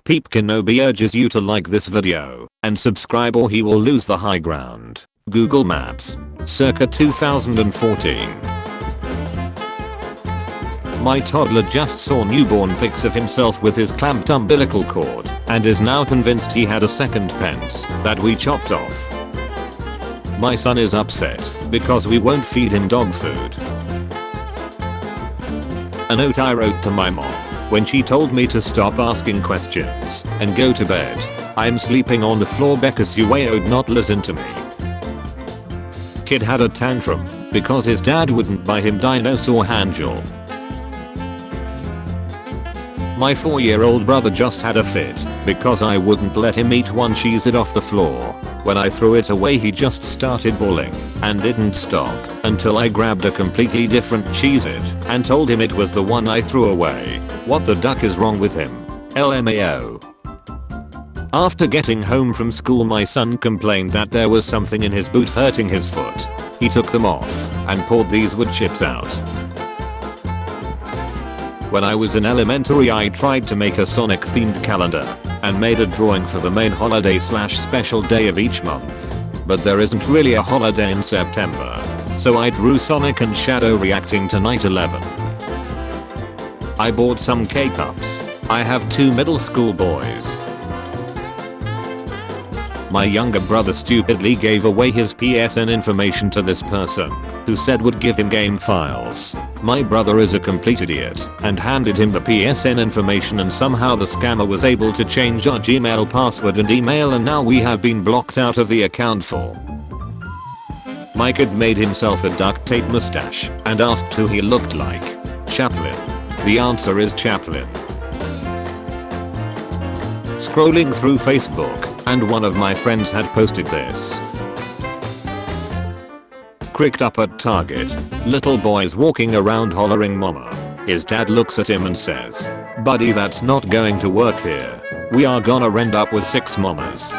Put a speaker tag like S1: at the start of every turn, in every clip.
S1: Peep Kenobi urges you to like this video and subscribe or he will lose the high ground. Google Maps. Circa 2014. My toddler just saw newborn pics of himself with his clamped umbilical cord and is now convinced he had a second penis that we chopped off. My son is upset because we won't feed him dog food. A note I wrote to my mom when she told me to stop asking questions and go to bed. I'm sleeping on the floor because you would not listen to me. Kid had a tantrum because his dad wouldn't buy him dinosaur handgel. My 4-year-old brother just had a fit because I wouldn't let him eat one Cheez-It off the floor. When I threw it away he just started bawling and didn't stop until I grabbed a completely different Cheez-It and told him it was the one I threw away. What the duck is wrong with him? LMAO. After getting home from school my son complained that there was something in his boot hurting his foot. He took them off and poured these wood chips out. When I was in elementary I tried to make a Sonic themed calendar and made a drawing for the main holiday / special day of each month. But there isn't really a holiday in September. So I drew Sonic and Shadow reacting to night 11. I bought some K-Cups. I have 2 middle school boys. My younger brother stupidly gave away his PSN information to this person who said would give him game files. My brother is a complete idiot and handed him the PSN information and somehow the scammer was able to change our Gmail password and email and now we have been blocked out of the account for. My kid made himself a duct tape mustache and asked who he looked like. Chaplin. The answer is Chaplin. Scrolling through Facebook and one of my friends had posted this. Cricked up at Target. Little boy's walking around hollering mama. His dad looks at him and says, "Buddy, that's not going to work here. We are gonna end up with 6 mamas."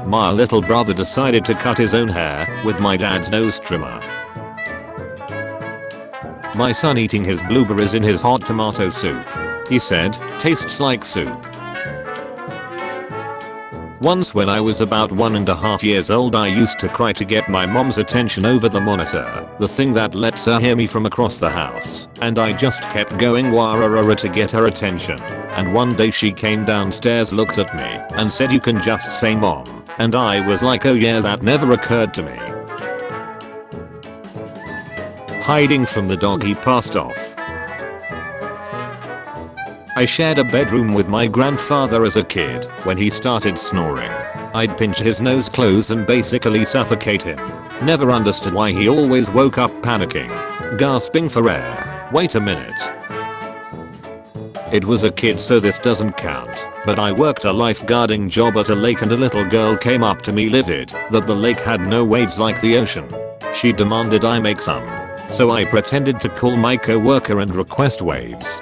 S1: My little brother decided to cut his own hair with my dad's nose trimmer. My son eating his blueberries in his hot tomato soup. He said, "Tastes like soup." Once when I was about 1.5 years old I used to cry to get my mom's attention over the monitor, the thing that lets her hear me from across the house, and I just kept going wah-rah-rah to get her attention. And one day she came downstairs, looked at me and said, "You can just say mom," and I was like, oh yeah, that never occurred to me. Hiding from the dog he passed off. I shared a bedroom with my grandfather as a kid. When he started snoring, I'd pinch his nose close and basically suffocate him. Never understood why he always woke up panicking, gasping for air. Wait a minute. It was a kid so this doesn't count, but I worked a lifeguarding job at a lake and a little girl came up to me livid that the lake had no waves like the ocean. She demanded I make some. So I pretended to call my co-worker and request waves.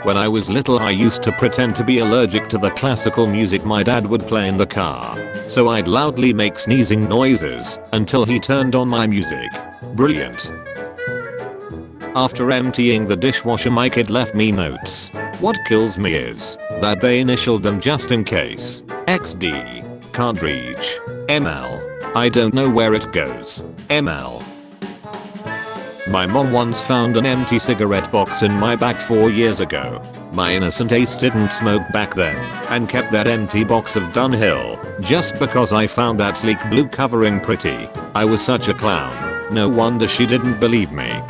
S1: When I was little I used to pretend to be allergic to the classical music my dad would play in the car. So I'd loudly make sneezing noises until he turned on my music. Brilliant. After emptying the dishwasher my kid left me notes. What kills me is that they initialed them just in case. XD. Can't reach. ML. I don't know where it goes. ML. My mom once found an empty cigarette box in my bag 4 years ago. My innocent ace didn't smoke back then and kept that empty box of Dunhill just because I found that sleek blue covering pretty. I was such a clown. No wonder she didn't believe me.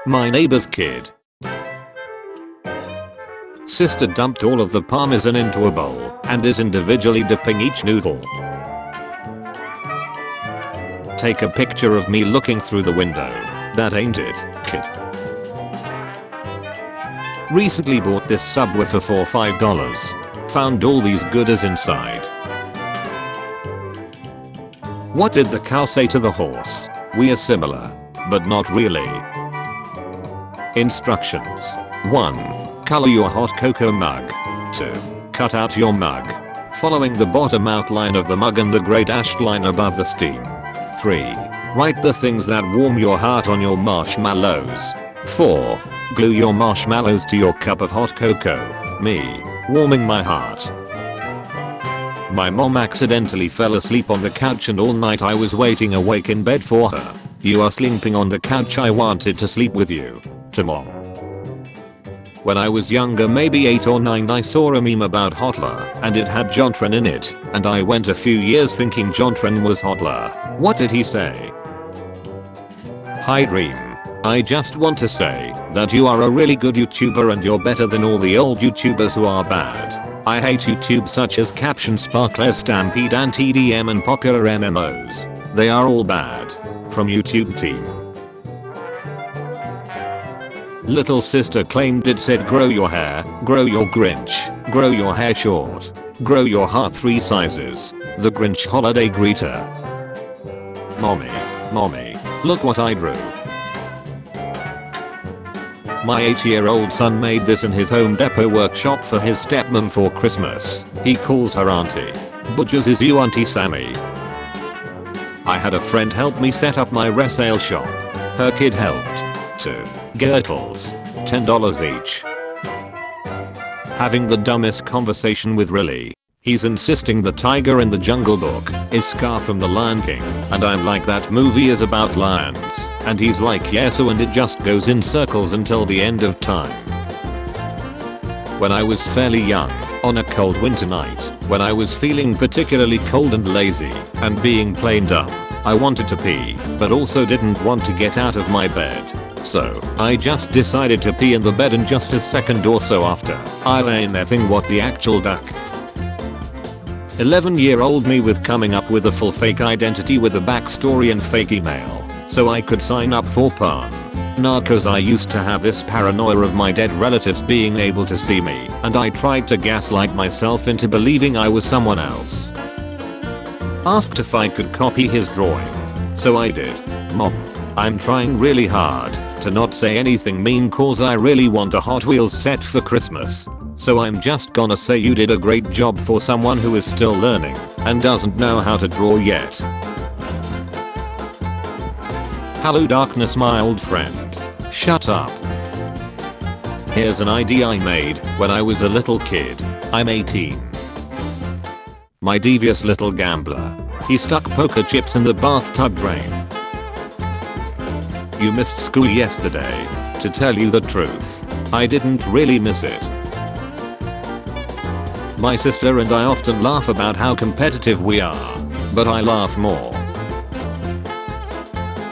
S1: My neighbor's kid. Sister dumped all of the parmesan into a bowl and is individually dipping each noodle. Take a picture of me looking through the window. That ain't it, kid. Recently bought this subwoofer for $5. Found all these goodies inside. What did the cow say to the horse? We are similar, but not really. Instructions. 1. Color your hot cocoa mug. 2. Cut out your mug, following the bottom outline of the mug and the grey dashed line above the steam. 3. Write the things that warm your heart on your marshmallows. 4. Glue your marshmallows to your cup of hot cocoa. Me. Warming my heart. My mom accidentally fell asleep on the couch and all night I was waiting awake in bed for her. You are sleeping on the couch, I wanted to sleep with you. To mom. When I was younger, maybe 8 or 9, I saw a meme about Hotler and it had Jontran in it, and I went a few years thinking Jontran was Hotler. What did he say? Hi Dream. I just want to say that you are a really good YouTuber and you're better than all the old YouTubers who are bad. I hate YouTube such as Caption Sparkler, Stampede and TDM and popular MMOs. They are all bad. From YouTube team. Little sister claimed it said grow your hair, grow your Grinch, grow your hair short, grow your heart 3 sizes. The Grinch holiday greeter. Mommy, look what I drew. My 8-year-old son made this in his Home Depot workshop for his stepmom for Christmas. He calls her auntie. Butchers is you Auntie Sammy. I had a friend help me set up my resale shop. Her kid helped. 2 Gürtles. $10 each. Having the dumbest conversation with Riley. He's insisting the tiger in the Jungle Book is Scar from the Lion King, and I'm like, that movie is about lions, and he's like, yeah, so, and it just goes in circles until the end of time. When I was fairly young, on a cold winter night, when I was feeling particularly cold and lazy, and being plain dumb, I wanted to pee, but also didn't want to get out of my bed. So, I just decided to pee in the bed, and just a second or so after, I lay in there thinking, what the actual duck. 11-year-old me with coming up with a full fake identity with a backstory and fake email, so I could sign up for porn. Nah, cause I used to have this paranoia of my dead relatives being able to see me, and I tried to gaslight myself into believing I was someone else. Asked if I could copy his drawing. So I did. Mom, I'm trying really hard to not say anything mean cause I really want a Hot Wheels set for Christmas. So I'm just gonna say you did a great job for someone who is still learning and doesn't know how to draw yet. Hello darkness my old friend. Shut up. Here's an idea I made when I was a little kid. I'm 18. My devious little gambler. He stuck poker chips in the bathtub drain. You missed school yesterday. To tell you the truth, I didn't really miss it. My sister and I often laugh about how competitive we are, but I laugh more.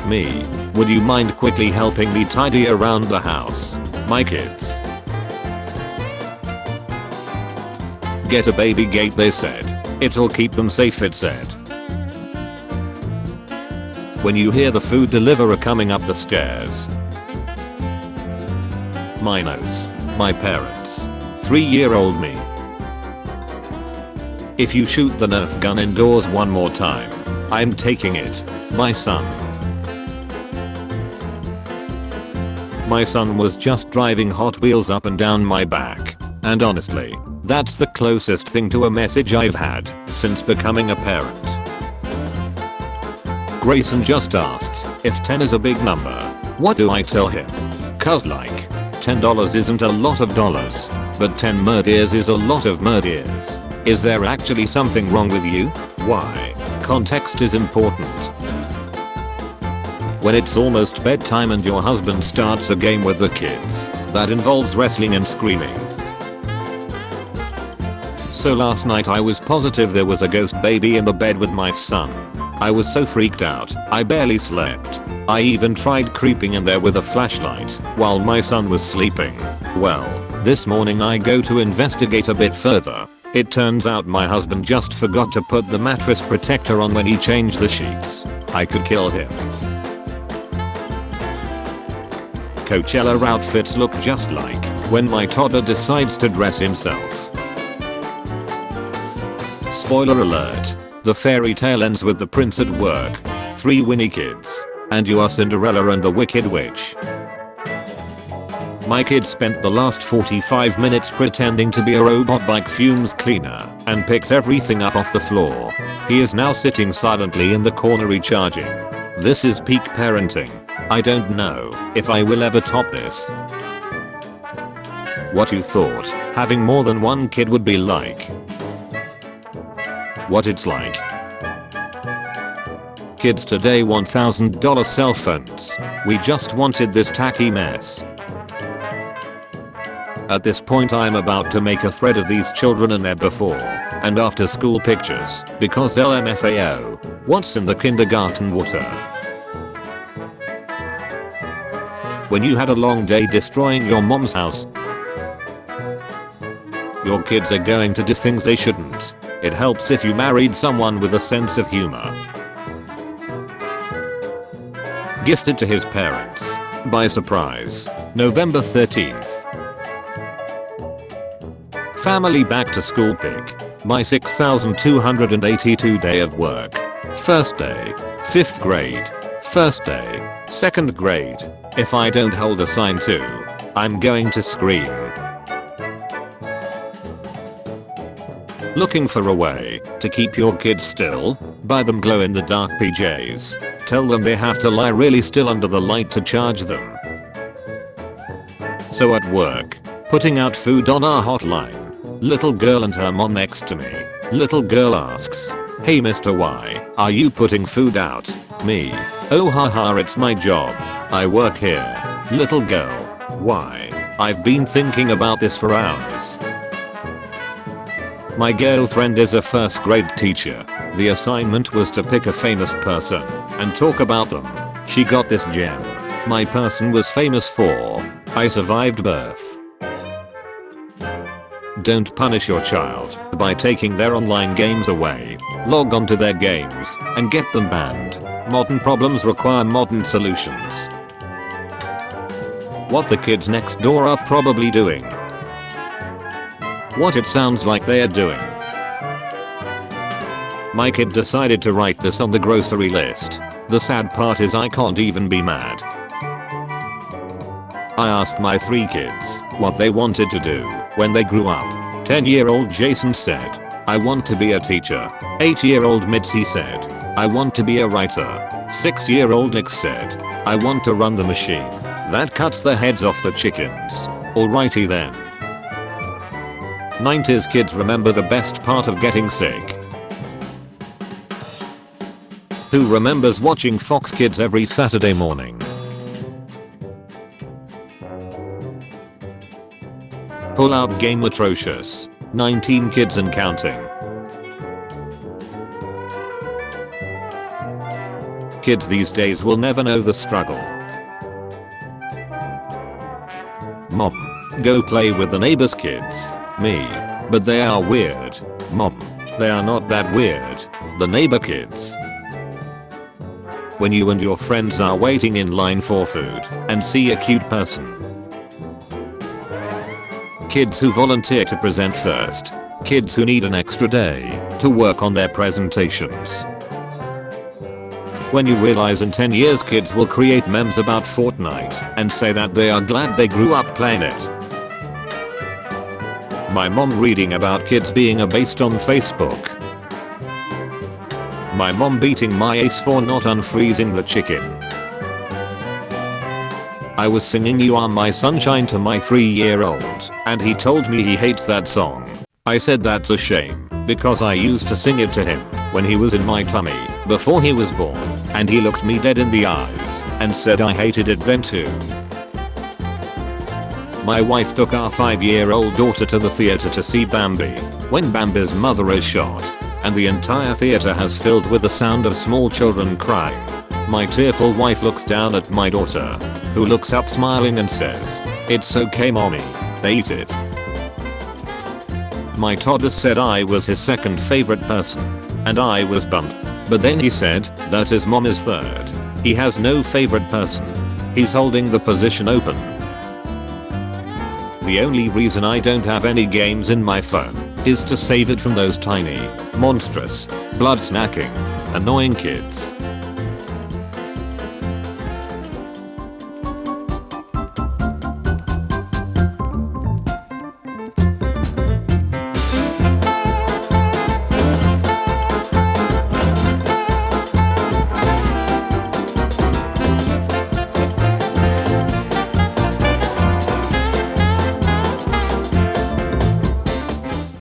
S1: Me, would you mind quickly helping me tidy around the house? My kids. Get a baby gate, they said. It'll keep them safe, it said. When you hear the food deliverer coming up the stairs. My nose. My parents. 3-year-old me. If you shoot the Nerf gun indoors one more time, I'm taking it. My son. My son was just driving Hot Wheels up and down my back, and honestly, that's the closest thing to a message I've had since becoming a parent. Grayson just asks if 10 is a big number. What do I tell him? Cause like, $10 isn't a lot of dollars, but 10 murdeers is a lot of murdeers. Is there actually something wrong with you? Why? Context is important. When it's almost bedtime and your husband starts a game with the kids that involves wrestling and screaming. So last night I was positive there was a ghost baby in the bed with my son. I was so freaked out, I barely slept. I even tried creeping in there with a flashlight while my son was sleeping. Well, this morning I go to investigate a bit further. It turns out my husband just forgot to put the mattress protector on when he changed the sheets. I could kill him. Coachella outfits look just like when my toddler decides to dress himself. Spoiler alert. The fairy tale ends with the prince at work, 3 Winnie kids, and you are Cinderella and the Wicked Witch. My kid spent the last 45 minutes pretending to be a robot bike fumes cleaner and picked everything up off the floor. He is now sitting silently in the corner recharging. This is peak parenting. I don't know if I will ever top this. What you thought having more than one kid would be like. What it's like. Kids today want $1,000 cell phones. We just wanted this tacky mess. At this point I'm about to make a thread of these children and their before and after school pictures because LMFAO, what's in the kindergarten water? When you had a long day destroying your mom's house, your kids are going to do things they shouldn't. It helps if you married someone with a sense of humor. Gifted to his parents. By surprise. November 13th. Family back to school pic. My 6,282 day of work. First day. 5th grade. First day. 2nd grade. If I don't hold a sign too, I'm going to scream. Looking for a way to keep your kids still? Buy them glow in the dark PJs. Tell them they have to lie really still under the light to charge them. So at work, putting out food on our hotline. Little girl and her mom next to me. Little girl asks, "Hey Mr. Y, are you putting food out?" Me, "Oh haha, it's my job. I work here." Little girl, "Why? I've been thinking about this for hours." My girlfriend is a first grade teacher. The assignment was to pick a famous person and talk about them. She got this gem. My person was famous for, I survived birth. Don't punish your child by taking their online games away. Log on to their games and get them banned. Modern problems require modern solutions. What the kids next door are probably doing. What it sounds like they are doing. My kid decided to write this on the grocery list. The sad part is I can't even be mad. I asked my 3 kids what they wanted to do when they grew up. 10-year-old Jason said, "I want to be a teacher." 8-year-old Mitzi said, "I want to be a writer." 6-year-old Nick said, "I want to run the machine that cuts the heads off the chickens." Alrighty then. 90s kids remember the best part of getting sick. Who remembers watching Fox Kids every Saturday morning? Pull-out game atrocious. 19 kids and counting. Kids these days will never know the struggle. Mom, go play with the neighbor's kids. Me, but they are weird. Mom, they are not that weird. The neighbor kids. When you and your friends are waiting in line for food and see a cute person. Kids who volunteer to present first. Kids who need an extra day to work on their presentations. When you realize in 10 years kids will create memes about Fortnite and say that they are glad they grew up playing it. My mom reading about kids being abased on Facebook. My mom beating my ace for not unfreezing the chicken. I was singing "You Are My Sunshine" to my 3-year-old and he told me he hates that song. I said that's a shame because I used to sing it to him when he was in my tummy before he was born, and he looked me dead in the eyes and said I hated it then too. My wife took our 5-year-old daughter to the theater to see Bambi when Bambi's mother is shot and the entire theater has filled with the sound of small children crying. My tearful wife looks down at my daughter, who looks up smiling and says, "It's okay mommy, they eat it." My toddler said I was his second favorite person, and I was bummed. But then he said that his mom is third. He has no favorite person. He's holding the position open. The only reason I don't have any games in my phone is to save it from those tiny, monstrous, blood snacking, annoying kids.